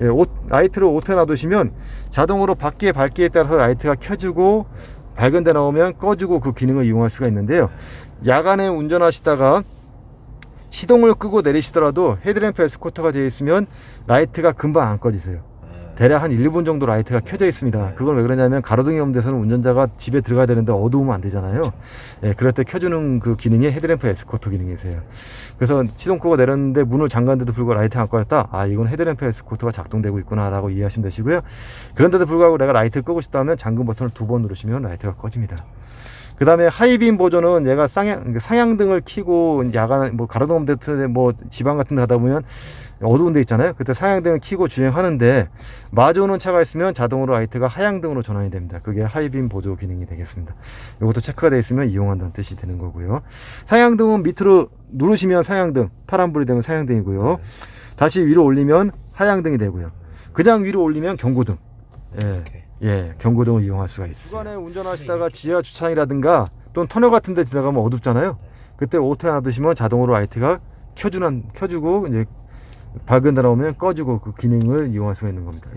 네. 라이트를 오토에 놔두시면 자동으로 밖에 밝기에 따라서 라이트가 켜지고 밝은 데 나오면 꺼지고 그 기능을 이용할 수가 있는데요. 야간에 운전하시다가 시동을 끄고 내리시더라도 헤드램프 에스코트가 되어 있으면 라이트가 금방 안 꺼지세요. 대략 한 1분 정도 라이트가 켜져 있습니다. 그건 왜 그러냐면 가로등이 없는 데서는 운전자가 집에 들어가야 되는데 어두우면 안 되잖아요. 그럴 때 켜주는 그 기능이 헤드램프 에스코트 기능이세요. 그래서 시동 끄고 내렸는데 문을 잠갔는데도 불구하고 라이트가 안 꺼졌다. 아, 이건 헤드램프 에스코트가 작동되고 있구나 라고 이해하시면 되시고요. 그런데도 불구하고 내가 라이트를 끄고 싶다면 잠금 버튼을 2번 누르시면 라이트가 꺼집니다. 그 다음에 하이빔 보조는 얘가 상향등을 켜고 야간 뭐 가로등 없는 데 뭐 지방 같은 데 가다 보면 어두운 데 있잖아요. 그때 상향등을 켜고 주행하는데 마주오는 차가 있으면 자동으로 라이트가 하향등으로 전환이 됩니다. 그게 하이빔 보조 기능이 되겠습니다. 이것도 체크가 되어 있으면 이용한다는 뜻이 되는 거고요. 상향등은 밑으로 누르시면 상향등, 파란불이 되면 상향등이고요. 다시 위로 올리면 하향등이 되고요. 그냥 위로 올리면 경고등. 경고등을 이용할 수가 있어요. 구간에 운전하시다가 지하 주차장이라든가 또는 터널 같은 데 들어가면 어둡잖아요. 그때 오토에 놔두시면 자동으로 라이트가 켜주고 이제 밝은 데 나오면 꺼지고 그 기능을 이용할 수가 있는 겁니다.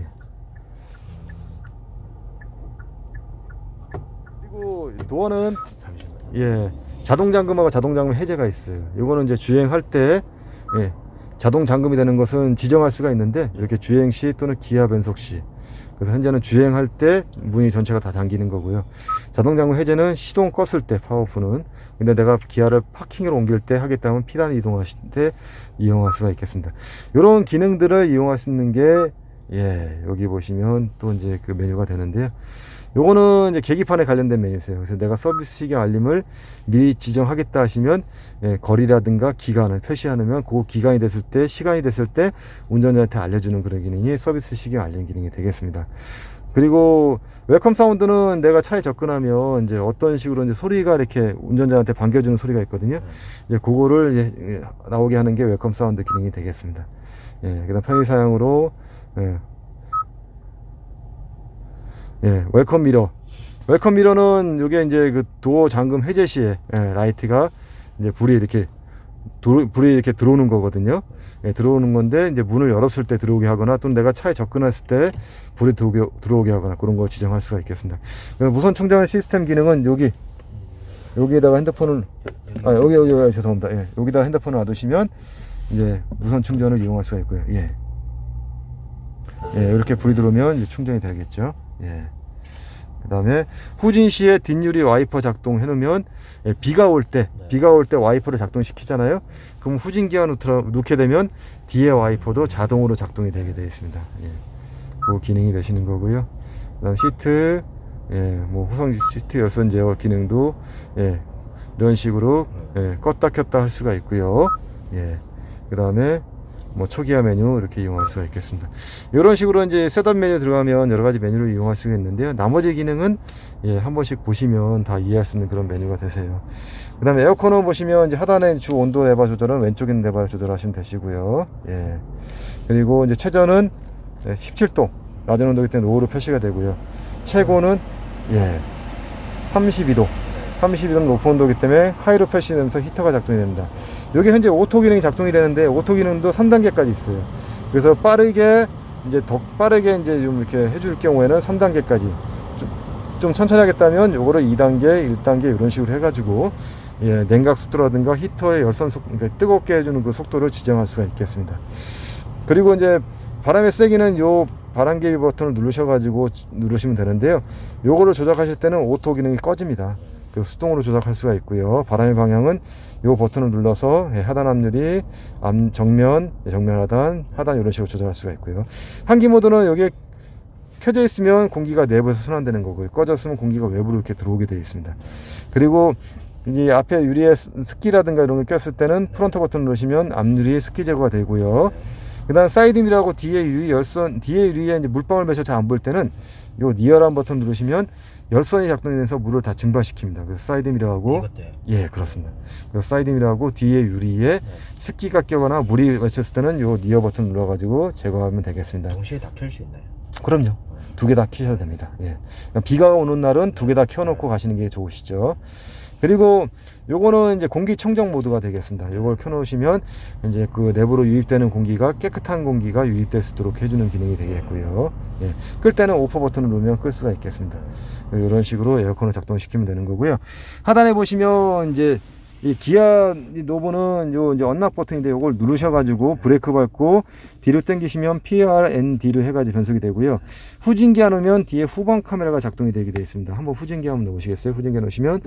그리고 도어는 자동 잠금하고 자동 잠금 해제가 있어요. 이거는 이제 주행할 때 자동 잠금이 되는 것은 지정할 수가 있는데 이렇게 주행 시 또는 기아 변속 시, 그래서 현재는 주행할 때 문이 전체가 다 잠기는 거고요. 자동 잠금 해제는 시동 껐을 때 파워프는, 근데 내가 기아를 파킹으로 옮길 때 하겠다면 피단 이동하실 때 이용할 수가 있겠습니다. 이런 기능들을 이용할 수 있는 게 여기 보시면 또 이제 그 메뉴가 되는데요. 요거는 이제 계기판에 관련된 메뉴세요. 그래서 내가 서비스 시경 알림을 미리 지정하겠다 하시면 거리라든가 기간을 표시하면 그 기간이 됐을 때, 시간이 됐을 때 운전자한테 알려주는 그런 기능이 서비스 시경 알림 기능이 되겠습니다. 그리고 웰컴 사운드는 내가 차에 접근하면 이제 어떤 식으로 이제 소리가 이렇게 운전자한테 반겨주는 소리가 있거든요. 이제 그거를 이제 나오게 하는 게 웰컴 사운드 기능이 되겠습니다. 그다음 편의 사양으로 웰컴 미러. 웰컴 미러는 이게 이제 그 도어 잠금 해제 시에 라이트가 이제 불이 이렇게 들어오는 거거든요. 들어오는 건데 이제 문을 열었을 때 들어오게 하거나 또는 내가 차에 접근했을 때 불이 들어오게 하거나 그런 걸 지정할 수가 있겠습니다. 무선 충전 시스템 기능은 여기에다가 핸드폰을 여기 죄송합니다. 여기다 핸드폰을 놔두시면 이제 무선 충전을 이용할 수가 있고요. 이렇게 불이 들어오면 이제 충전이 되겠죠. 그 다음에 후진 시에 뒷유리 와이퍼 작동해 놓으면 비가 올 때 와이퍼를 작동시키잖아요. 그럼 후진 기어 놓게 되면 뒤에 와이퍼도 자동으로 작동이 되게 되어 있습니다. 그 기능이 되시는 거고요. 그 다음 시트, 뭐 후성 시트 열선 제어 기능도 이런 식으로 껐다 켰다 할 수가 있고요. 그 다음에 뭐 초기화 메뉴 이렇게 이용할 수가 있겠습니다. 이런 식으로 이제 셋업 메뉴 들어가면 여러 가지 메뉴를 이용할 수가 있는데요. 나머지 기능은 한 번씩 보시면 다 이해할 수 있는 그런 메뉴가 되세요. 그 다음에 에어컨을 보시면 이제 하단에 주 온도 레버 조절은 왼쪽에 있는 레버를 조절하시면 되시고요. 그리고 이제 최저는 17도, 낮은 온도이기 때문에 노후로 표시가 되고요. 최고는 32도는 높은 온도이기 때문에 하이로 표시되면서 히터가 작동이 됩니다. 여기 현재 오토 기능이 작동이 되는데 오토 기능도 3단계까지 있어요. 그래서 빠르게 좀 이렇게 해줄 경우에는 3단계까지, 좀 천천히 하겠다면 요거를 2단계, 1단계 이런 식으로 해가지고 냉각 속도라든가 히터의 열선 그러니까 뜨겁게 해주는 그 속도를 지정할 수가 있겠습니다. 그리고 이제 바람의 세기는 요 바람개비 버튼을 누르시면 되는데요. 요거를 조작하실 때는 오토 기능이 꺼집니다. 그 수동으로 조작할 수가 있고요. 바람의 방향은 요 버튼을 눌러서 하단 압률이 정면 하단 이런 식으로 조절할 수가 있고요. 한기 모드는 여기에 켜져 있으면 공기가 내부에서 순환되는 거고요. 꺼졌으면 공기가 외부로 이렇게 들어오게 되어 있습니다. 그리고 이제 앞에 유리에 습기라든가 이런 걸 꼈을 때는 프론트 버튼 누르시면 앞유리 습기 제거가 되고요. 그 다음 사이드미러하고 뒤에 유리에 이제 물방울 매셔 잘 안 보일 때는 요 니어란 버튼 누르시면 열선이 작동되면서 물을 다 증발시킵니다. 그래서 사이드미러하고 그렇습니다. 그래서 사이드미러하고 뒤에 유리에 습기가 껴거나 물이 맺혔을 때는 요 니어 버튼 눌러가지고 제거하면 되겠습니다. 동시에 다 켤 수 있나요? 그럼요. 두 개 다 켜셔도 됩니다. 예. 비가 오는 날은 두 개 다 켜놓고 가시는 게 좋으시죠. 그리고 요거는 이제 공기청정 모드가 되겠습니다. 요걸 켜놓으시면 이제 그 내부로 유입되는 공기가 깨끗한 공기가 유입될 수 있도록 해주는 기능이 되겠고요. 예. 끌 때는 오프 버튼을 누르면 끌 수가 있겠습니다. 이런 식으로 에어컨을 작동시키면 되는 거고요. 하단에 보시면 이제 이 기아 노브는 요 이제 언락 버튼인데 요걸 누르셔가지고 브레이크 밟고 뒤로 당기시면 PRND로 해가지고 변속이 되고요. 후진기 안 오면 뒤에 후방 카메라가 작동이 되게 되어 있습니다. 한번 후진기 한번 넣으시겠어요? 후진기 넣으시면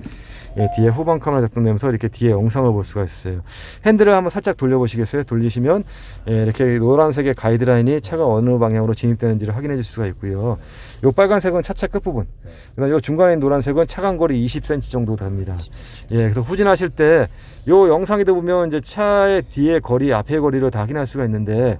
예, 뒤에 후방 카메라 작동되면서 이렇게 뒤에 영상을 볼 수가 있어요. 핸들을 한번 살짝 돌려보시겠어요? 돌리시면 예, 이렇게 노란색의 가이드라인이 차가 어느 방향으로 진입되는지를 확인해 줄 수가 있고요. 요 빨간색은 차체 끝부분, 그다음 요 중간에 있는 노란색은 차간거리 20cm 정도 됩니다. 예, 그래서 후진하실 때 요 영상에도 보면 이제 차의 뒤에 거리, 앞의 거리를 다 확인할 수가 있는데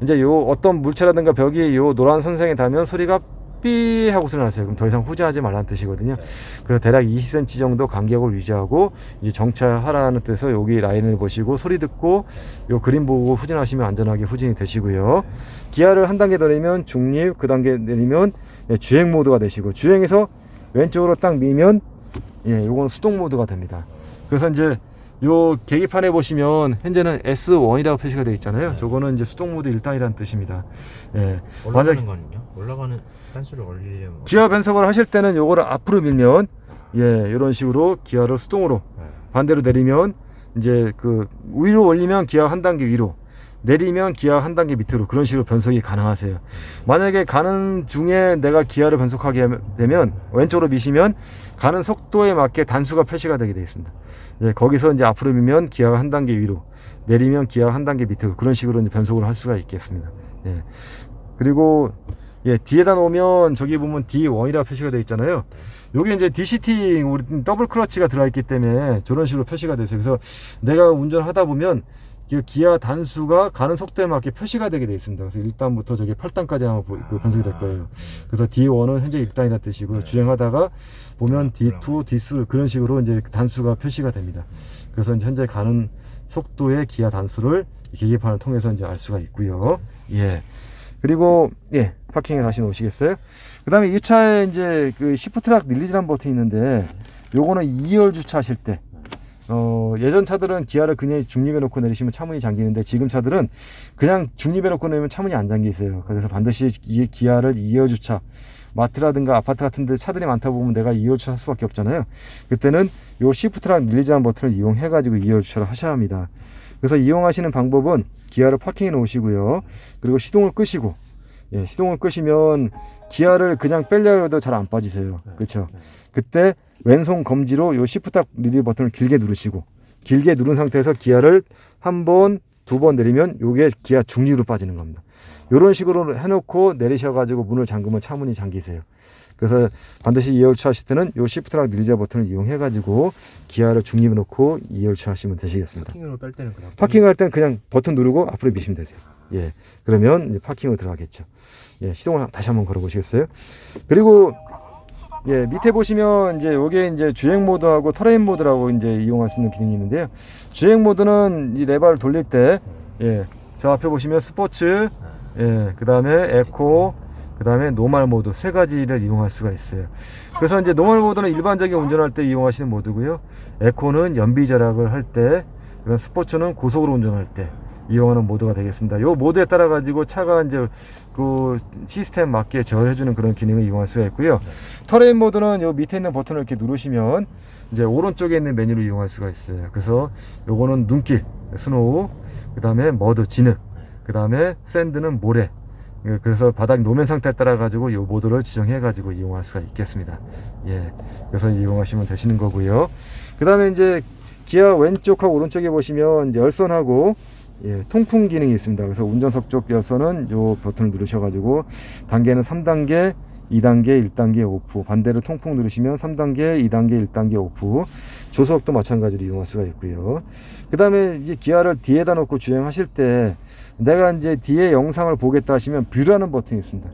이제 요 어떤 물체라든가 벽이 요 노란 선상에 닿으면 소리가 삐 하고 소리 나세요. 그럼 더 이상 후진하지 말라는 뜻이거든요. 그래서 대략 20cm 정도 간격을 유지하고 이제 정차하라는 뜻에서 여기 라인을 보시고 소리 듣고 요 그림 보고 후진하시면 안전하게 후진이 되시고요. 기아를 한 단계 더 내리면 중립, 그 단계 내리면 주행 모드가 되시고, 주행에서 왼쪽으로 딱 밀면 예, 요건 수동 모드가 됩니다. 그래서 이제 요 계기판에 보시면 현재는 S1이라고 표시가 되어 있잖아요. 저거는 이제 수동 모드 1단이라는 뜻입니다. 예. 올라가는 거는요? 올라가는 단수를 올리려면 기아 변속을 하실 때는 요거를 앞으로 밀면 예, 이런 식으로 기아를 수동으로, 반대로 내리면 이제 그 위로 올리면 기아 한 단계 위로, 내리면 기아 한 단계 밑으로, 그런 식으로 변속이 가능하세요. 만약에 가는 중에 내가 기아를 변속하게 되면 왼쪽으로 미시면 가는 속도에 맞게 단수가 표시가 되게 되어 있습니다. 예, 거기서 이제 앞으로 밀면 기아가 한 단계 위로, 내리면 기아가 한 단계 밑으로, 그런 식으로 이제 변속을 할 수가 있겠습니다. 예. 그리고 예, 뒤에다 놓으면 저기 보면 D1이라 표시가 되어 있잖아요. 요게 이제 DCT 우리 더블 클러치가 들어있기 때문에 저런 식으로 표시가 되세요. 그래서 내가 운전하다 보면 기아 단수가 가는 속도에 맞게 표시가 되게 되어 있습니다. 그래서 1단부터 저기 8단까지 아마 변속이 될 거예요. 그래서 D1은 현재 1단이라는 뜻이고, 주행하다가 보면 D2, D3 그런 식으로 이제 단수가 표시가 됩니다. 그래서 이제 현재 가는 속도의 기아 단수를 계기판을 통해서 이제 알 수가 있고요. 예. 그리고 예, 파킹에 다시 놓으시겠어요? 그 다음에 이 차에 이제 그 시프트락 릴리즈라는 버튼이 있는데, 요거는 2열 주차하실 때 예전 차들은 기아를 그냥 중립해 놓고 내리시면 차문이 잠기는데, 지금 차들은 그냥 중립해 놓고 내리면 차문이 안 잠기세요. 그래서 반드시 이 기아를 2열 주차, 마트라든가 아파트 같은 데 차들이 많다 보면 내가 2열 주차 할 수밖에 없잖아요. 그때는 요 시프트락 릴리즈라는 버튼을 이용해 가지고 2열 주차를 하셔야 합니다. 그래서 이용하시는 방법은 기아를 파킹해 놓으시고요. 그리고 시동을 끄시고, 예, 시동을 끄시면 기아를 그냥 빼려 해도 잘 안 빠지세요. 그렇죠? 그때 왼손 검지로 요 시프트 릴리 버튼을 길게 누르시고, 길게 누른 상태에서 기아를 한 번, 두 번 내리면 요게 기아 중립으로 빠지는 겁니다. 요런 식으로 해놓고 내리셔가지고 문을 잠그면 차문이 잠기세요. 그래서 반드시 2열 주차하실 때는 요 시프트랑 릴리즈 버튼을 이용해가지고 기아를 중립해 놓고 2열 주차하시면 되시겠습니다. 파킹으로 뺄 때는 그냥 파킹할 때는 그냥 버튼 누르고 앞으로 미시면 되세요. 예, 그러면 이제 파킹으로 들어가겠죠. 예, 시동을 다시 한번 걸어 보시겠어요? 그리고 예, 밑에 보시면 이제 요게 이제 주행 모드하고 터레인 모드라고 이제 이용할 수 있는 기능이 있는데요. 주행 모드는 이 레버를 돌릴 때, 예, 저 앞에 보시면 스포츠, 예, 그 다음에 에코, 그 다음에 노멀 모드 세 가지를 이용할 수가 있어요. 그래서 이제 노멀 모드는 일반적인 운전할 때 이용하시는 모드고요. 에코는 연비 절약을 할 때, 그다음 스포츠는 고속으로 운전할 때 이용하는 모드가 되겠습니다. 요 모드에 따라 가지고 차가 이제 그 시스템 맞게 제어해주는 그런 기능을 이용할 수가 있고요. 터레인 모드는 요 밑에 있는 버튼을 이렇게 누르시면 이제 오른쪽에 있는 메뉴를 이용할 수가 있어요. 그래서 요거는 눈길, 스노우, 그 다음에 머드, 진흙, 그 다음에 샌드는 모래. 그래서 바닥 노면 상태에 따라 가지고 이 모드를 지정해 가지고 이용할 수가 있겠습니다. 예, 그래서 이용하시면 되시는 거고요. 그 다음에 이제 기아 왼쪽하고 오른쪽에 보시면 이제 열선하고 예, 통풍 기능이 있습니다. 그래서 운전석 쪽 열선은 요 버튼을 누르셔가지고 단계는 3단계, 2단계, 1단계 오프, 반대로 통풍 누르시면 3단계, 2단계, 1단계 오프, 조수석도 마찬가지로 이용할 수가 있고요. 그 다음에 이제 기아를 뒤에다 놓고 주행하실 때 내가 이제 뒤에 영상을 보겠다 하시면 뷰라는 버튼이 있습니다.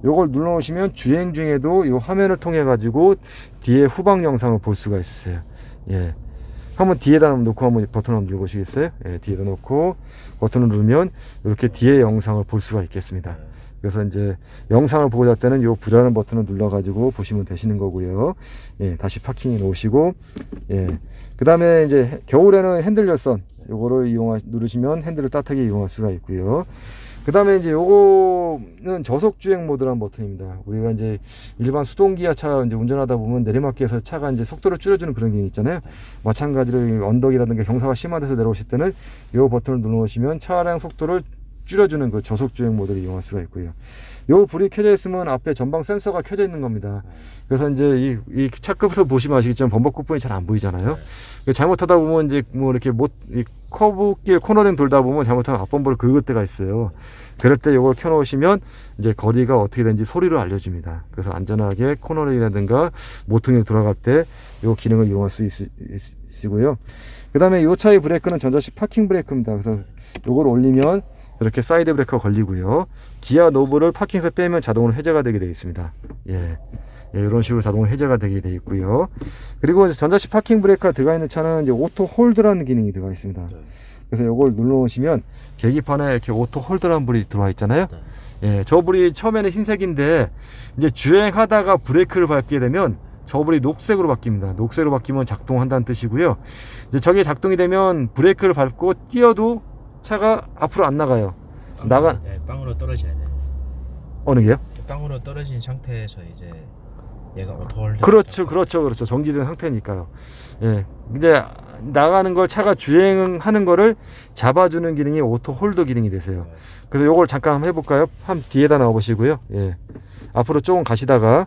요걸 눌러놓으시면 주행 중에도 요 화면을 통해 가지고 뒤에 후방 영상을 볼 수가 있어요. 예. 한번 뒤에다 놓고 한번 버튼 한번 눌러보시겠어요? 예, 뒤에다 놓고 버튼을 누르면 이렇게 뒤에 영상을 볼 수가 있겠습니다. 그래서 이제 영상을 보고자 할 때는 요 불하는 버튼을 눌러가지고 보시면 되시는 거고요. 예, 다시 파킹에 놓으시고, 예. 그 다음에 이제 겨울에는 핸들 열선, 요거를 누르시면 핸들을 따뜻하게 이용할 수가 있고요. 그 다음에 이제 요거는 저속주행 모드라는 버튼입니다. 우리가 이제 일반 수동기아 차 이제 운전하다 보면 내리막길에서 차가 이제 속도를 줄여주는 그런 기능 있잖아요. 마찬가지로 언덕이라든가 경사가 심한 데서 내려오실 때는 요 버튼을 눌러보시면 차량 속도를 줄여주는 그 저속주행 모드를 이용할 수가 있고요. 요 불이 켜져 있으면 앞에 전방 센서가 켜져 있는 겁니다. 그래서 이제 이 차급에서 보시면 아시겠지만 범벅 부분이 잘 안 보이잖아요. 잘못하다 보면 이제 뭐 이렇게 이 커브길 코너링 돌다 보면 잘못하면 앞범버를 긁을 때가 있어요. 그럴 때 이걸 켜놓으시면 이제 거리가 어떻게 되는지 소리로 알려줍니다. 그래서 안전하게 코너링이라든가 모퉁이로 돌아갈 때 이 기능을 이용할 수 있으시고요. 그 다음에 이 차의 브레이크는 전자식 파킹 브레이크입니다. 그래서 이걸 올리면 이렇게 사이드 브레이크가 걸리고요. 기아 노브를 파킹에서 빼면 자동으로 해제가 되게 되어 있습니다. 예, 이런 식으로 자동으로 해제가 되게 되어 있고요. 그리고 전자식 파킹 브레이크가 들어가 있는 차는 이제 오토 홀드라는 기능이 들어가 있습니다. 그래서 이걸 눌러놓으시면 계기판에 이렇게 오토 홀드라는 불이 들어와 있잖아요. 예, 저 불이 처음에는 흰색인데 이제 주행하다가 브레이크를 밟게 되면 저 불이 녹색으로 바뀝니다. 녹색으로 바뀌면 작동한다는 뜻이고요. 이제 저게 작동이 되면 브레이크를 밟고 뛰어도 차가 앞으로 안 나가요. 빵으로 떨어져야 돼. 어느 게요? 빵으로 떨어진 상태에서 이제 얘가 오토홀드. 그렇죠. 정지된 상태니까요. 예, 이제 나가는 걸 차가 주행하는 거를 잡아주는 기능이 오토 홀드 기능이 되세요. 그래서 요걸 잠깐 한번 해볼까요? 한 뒤에다 놔보시고요. 예, 앞으로 조금 가시다가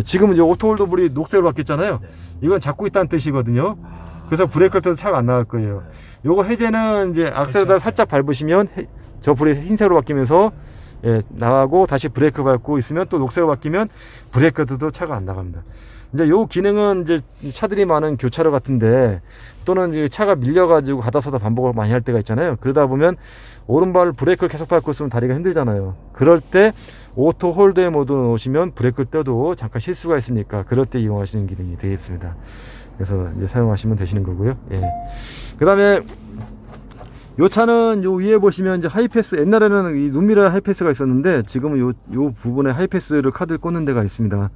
지금은 이 오토 홀드 불이 녹색으로 바뀌었잖아요. 이건 잡고 있다는 뜻이거든요. 그래서 브레이크를 떠도 차가 안 나갈 거예요. 요거 해제는 이제 악셀에다 살짝 밟으시면 저 불이 흰색으로 바뀌면서 나가고 다시 브레이크 밟고 있으면 또 녹색으로 바뀌면 브레이크 떠도 차가 안 나갑니다. 이제 요 기능은 이제 차들이 많은 교차로 같은데 또는 이제 차가 밀려가지고 가다 서다 반복을 많이 할 때가 있잖아요. 그러다 보면 오른발 브레이크를 계속 밟고 있으면 다리가 힘들잖아요. 그럴 때 오토 홀드의 모드 놓으시면 브레이크를 떼도 잠깐 실수가 있으니까 그럴 때 이용하시는 기능이 되겠습니다. 그래서 이제 사용하시면 되시는 거고요. 예. 그 다음에 요 차는 요 위에 보시면 이제 하이패스, 옛날에는 이 눈미러 하이패스가 있었는데 지금은 요 부분에 하이패스를 카드를 꽂는 데가 있습니다.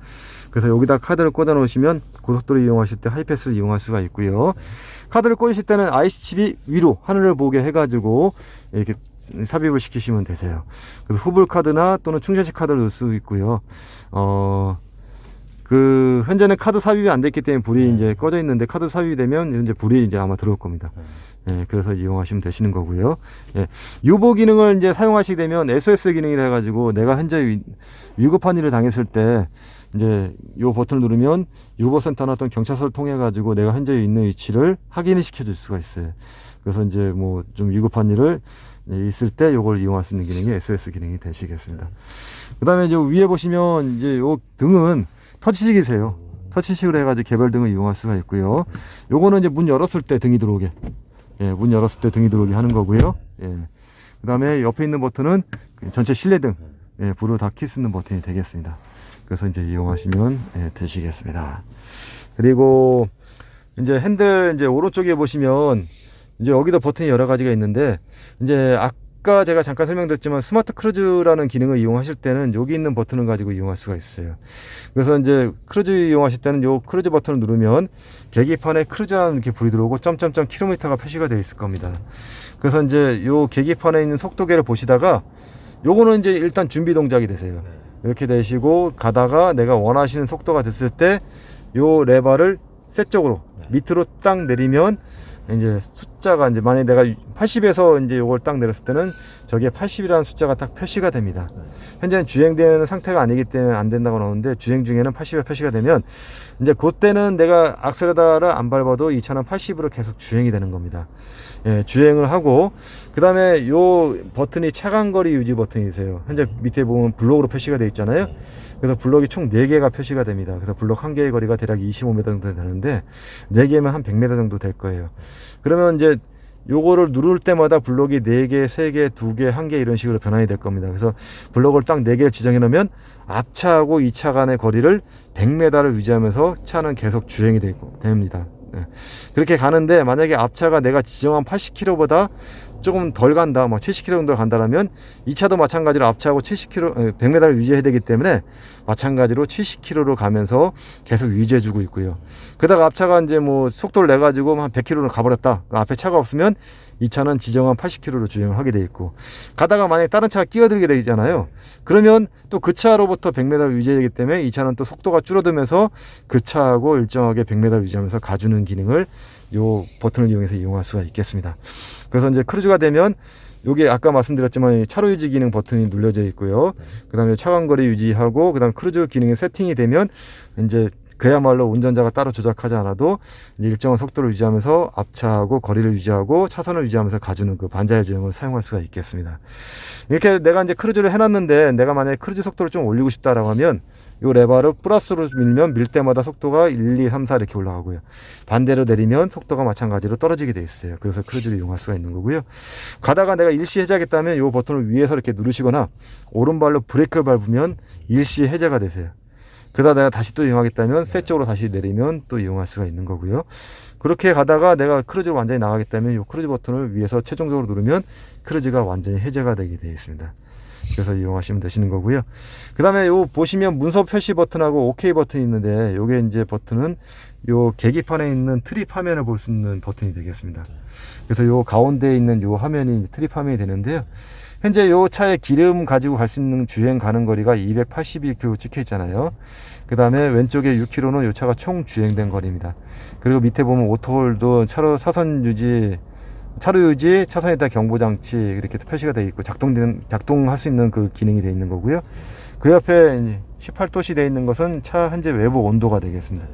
그래서 여기다 카드를 꽂아 놓으시면 고속도로 이용하실 때 하이패스를 이용할 수가 있고요. 카드를 꽂으실 때는 IC 칩이 위로 하늘을 보게 해가지고 이렇게 삽입을 시키시면 되세요. 그래서 후불 카드나 또는 충전식 카드를 넣을 수 있고요. 현재는 카드 삽입이 안 됐기 때문에 불이 이제 꺼져 있는데 카드 삽입이 되면 이제 불이 이제 아마 들어올 겁니다. 예, 그래서 이용하시면 되시는 거고요. 예, 유보 기능을 이제 사용하시게 되면 SOS 기능이라 해가지고 내가 현재 위급한 일을 당했을 때 이제 요 버튼을 누르면 유보센터나 또는 경찰서를 통해 가지고 내가 현재 있는 위치를 확인을 시켜줄 수가 있어요. 그래서 이제 뭐 좀 위급한 일을 있을 때 요걸 이용할 수 있는 기능이 SOS 기능이 되시겠습니다. 그 다음에 이제 위에 보시면 이제 요 등은 터치식이세요. 터치식으로 해가지고 개별 등을 이용할 수가 있고요. 요거는 이제 문 열었을 때 등이 들어오게. 예, 문 열었을 때 등이 들어오게 하는 거고요. 예. 그 다음에 옆에 있는 버튼은 전체 실내등, 불을 다 켤 수 있는 버튼이 되겠습니다. 그래서 이제 이용하시면 되시겠습니다. 그리고 이제 핸들 이제 오른쪽에 보시면 이제 여기도 버튼이 여러 가지가 있는데 이제 아까 제가 잠깐 설명드렸지만 스마트 크루즈라는 기능을 이용하실 때는 여기 있는 버튼을 가지고 이용할 수가 있어요. 그래서 이제 크루즈 이용하실 때는 요 크루즈 버튼을 누르면 계기판에 크루즈라는 이렇게 불이 들어오고 점점점 킬로미터가 표시가 되어 있을 겁니다. 그래서 이제 요 계기판에 있는 속도계를 보시다가 요거는 이제 일단 준비 동작이 되세요. 이렇게 되시고 가다가 내가 원하시는 속도가 됐을 때 요 레버를 셋 쪽으로 밑으로 딱 내리면 이제 숫자가 이제 만약에 내가 80에서 이제 요걸 딱 내렸을 때는 저게 80이라는 숫자가 딱 표시가 됩니다. 현재는 주행되는 상태가 아니기 때문에 안 된다고 나오는데 주행 중에는 80이 표시가 되면 이제 그때는 내가 악셀에다를 안 밟아도 이 차는 80으로 계속 주행이 되는 겁니다. 예, 주행을 하고 그 다음에 요 버튼이 차간거리 유지 버튼이세요. 현재 밑에 보면 블록으로 표시가 되어 있잖아요. 그래서 블록이 총 4개가 표시가 됩니다. 그래서 블록 한 개의 거리가 대략 25m 정도 되는데 4개면 한 100m 정도 될 거예요. 그러면 이제 요거를 누를 때마다 블록이 4개, 3개, 2개, 1개 이런 식으로 변환이 될 겁니다. 그래서 블록을 딱 4개를 지정해 놓으면 앞차하고 이 차 간의 거리를 100m를 유지하면서 차는 계속 주행이 됩니다. 네. 그렇게 가는데 만약에 앞차가 내가 지정한 80km보다 조금 덜 간다, 뭐 70km 정도 간다라면 이 차도 마찬가지로 앞차하고 70km, 100m를 유지해야 되기 때문에 마찬가지로 70km로 가면서 계속 유지해주고 있고요. 그러다가 앞차가 이제 뭐 속도를 내 가지고 한 100km로 가버렸다. 앞에 차가 없으면 이 차는 지정한 80km로 주행을 하게 돼 있고, 가다가 만약에 다른 차가 끼어들게 되잖아요. 그러면 또 그 차로부터 100m를 유지해야 되기 때문에 이 차는 또 속도가 줄어들면서 그 차하고 일정하게 100m를 유지하면서 가주는 기능을 요 버튼을 이용해서 이용할 수가 있겠습니다. 그래서 이제 크루즈가 되면 요게 아까 말씀드렸지만 차로 유지 기능 버튼이 눌려져 있고요. 그 다음에 차간거리 유지하고, 그 다음 크루즈 기능이 세팅이 되면 이제 그야말로 운전자가 따로 조작하지 않아도 이제 일정한 속도를 유지하면서 앞차하고 거리를 유지하고 차선을 유지하면서 가주는 그 반자율 주행을 사용할 수가 있겠습니다. 이렇게 내가 이제 크루즈를 해놨는데 내가 만약에 크루즈 속도를 좀 올리고 싶다라고 하면 이 레버를 플러스로 밀면 밀 때마다 속도가 1, 2, 3, 4 이렇게 올라가고요. 반대로 내리면 속도가 마찬가지로 떨어지게 돼 있어요. 그래서 크루즈를 이용할 수가 있는 거고요. 가다가 내가 일시 해제하겠다면 이 버튼을 위에서 이렇게 누르시거나 오른발로 브레이크를 밟으면 일시 해제가 되세요. 그러다 내가 다시 또 이용하겠다면 새 쪽으로 다시 내리면 또 이용할 수가 있는 거고요. 그렇게 가다가 내가 크루즈를 완전히 나가겠다면 이 크루즈 버튼을 위에서 최종적으로 누르면 크루즈가 완전히 해제가 되게 되어 있습니다. 그래서 이용하시면 되시는 거고요. 그 다음에 요 보시면 문서 표시 버튼하고 OK 버튼이 있는데, 요게 이제 버튼은 요 계기판에 있는 트립 화면을 볼 수 있는 버튼이 되겠습니다. 그래서 요 가운데에 있는 요 화면이 이제 트립 화면이 되는데요. 현재 요 차에 기름 가지고 갈 수 있는 주행 가는 거리가 282km 찍혀 있잖아요. 그 다음에 왼쪽에 6km는 요 차가 총 주행된 거리입니다. 그리고 밑에 보면 오토홀도 차로 사선 유지, 차로 유지, 차선에다 경보장치 이렇게 표시가 되어 있고 작동할 수 있는 그 기능이 되어 있는 거고요. 그 옆에 18도씨 되어 있는 것은 차 현재 외부 온도가 되겠습니다.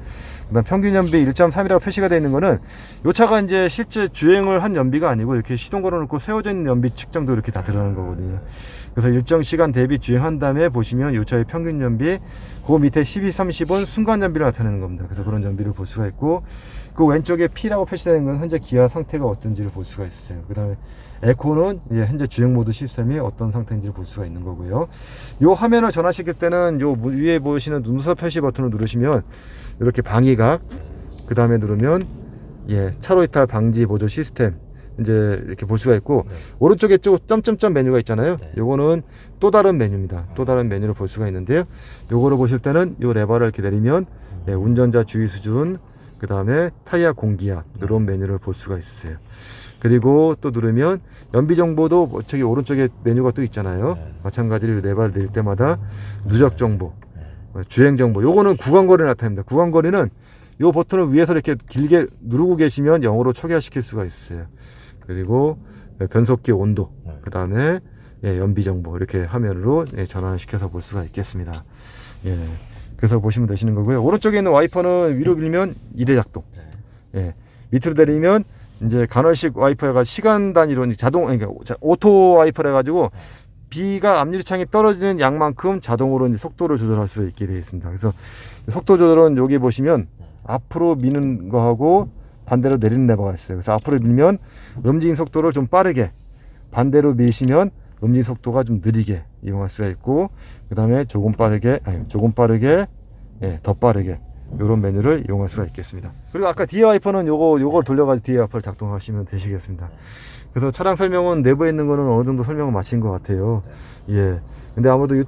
그다음 평균 연비 1.3이라고 표시가 되어 있는 거는 요 차가 이제 실제 주행을 한 연비가 아니고 이렇게 시동 걸어 놓고 세워져 있는 연비 측정도 이렇게 다 들어가는 거거든요. 그래서 일정 시간 대비 주행한 다음에 보시면 요 차의 평균 연비, 그 밑에 12, 30은 순간 연비를 나타내는 겁니다. 그래서 그런 연비를 볼 수가 있고, 그 왼쪽에 P라고 표시되는 건 현재 기아 상태가 어떤지를 볼 수가 있어요. 그 다음에 에코는 이제 현재 주행 모드 시스템이 어떤 상태인지를 볼 수가 있는 거고요. 요 화면을 전환시킬 때는 요 위에 보시는 문서 표시 버튼을 누르시면 이렇게 방위각, 그 다음에 누르면 차로 이탈 방지 보조 시스템 이제 이렇게 볼 수가 있고, 오른쪽에 쭉 점점점 메뉴가 있잖아요. 요거는 또 다른 메뉴입니다. 또 다른 메뉴를 볼 수가 있는데요. 요거를 보실 때는 요 레버를 이렇게 내리면 운전자 주의 수준, 그 다음에 타이어 공기압 이런 메뉴를 볼 수가 있어요. 그리고 또 누르면 연비 정보도 저기 오른쪽에 메뉴가 또 있잖아요. 마찬가지로 레버를 낼 때마다 누적 정보, 주행 정보, 요거는 구간거리 나타납니다. 구간거리는 요 버튼을 위에서 이렇게 길게 누르고 계시면 영어로 초기화시킬 수가 있어요. 그리고 변속기 온도, 그 다음에 연비 정보 이렇게 화면으로 전환시켜서 볼 수가 있겠습니다. 그래서 보시면 되시는 거고요. 오른쪽에 있는 와이퍼는 위로 밀면 1회 작동, 밑으로 내리면 이제 간헐식 와이퍼가 시간 단위로 자동, 그러니까 오토 와이퍼를 해가지고 비가 앞유리창이 떨어지는 양만큼 자동으로 이제 속도를 조절할 수 있게 되어 있습니다. 그래서 속도 조절은 여기 보시면 앞으로 미는 거하고 반대로 내리는 레버가 있어요. 그래서 앞으로 밀면 움직임 속도를 좀 빠르게, 반대로 미시면 움직임 속도가 좀 느리게 이용할 수가 있고, 그 다음에 조금 빠르게, 더 빠르게 이런 메뉴를 이용할 수가 있겠습니다. 그리고 아까 뒤에 와이퍼는 요걸 돌려가지고 뒤에 와이퍼를 작동하시면 되시겠습니다. 그래서 차량 설명은 내부에 있는 거는 어느 정도 설명을 마친 것 같아요. 근데 아무래도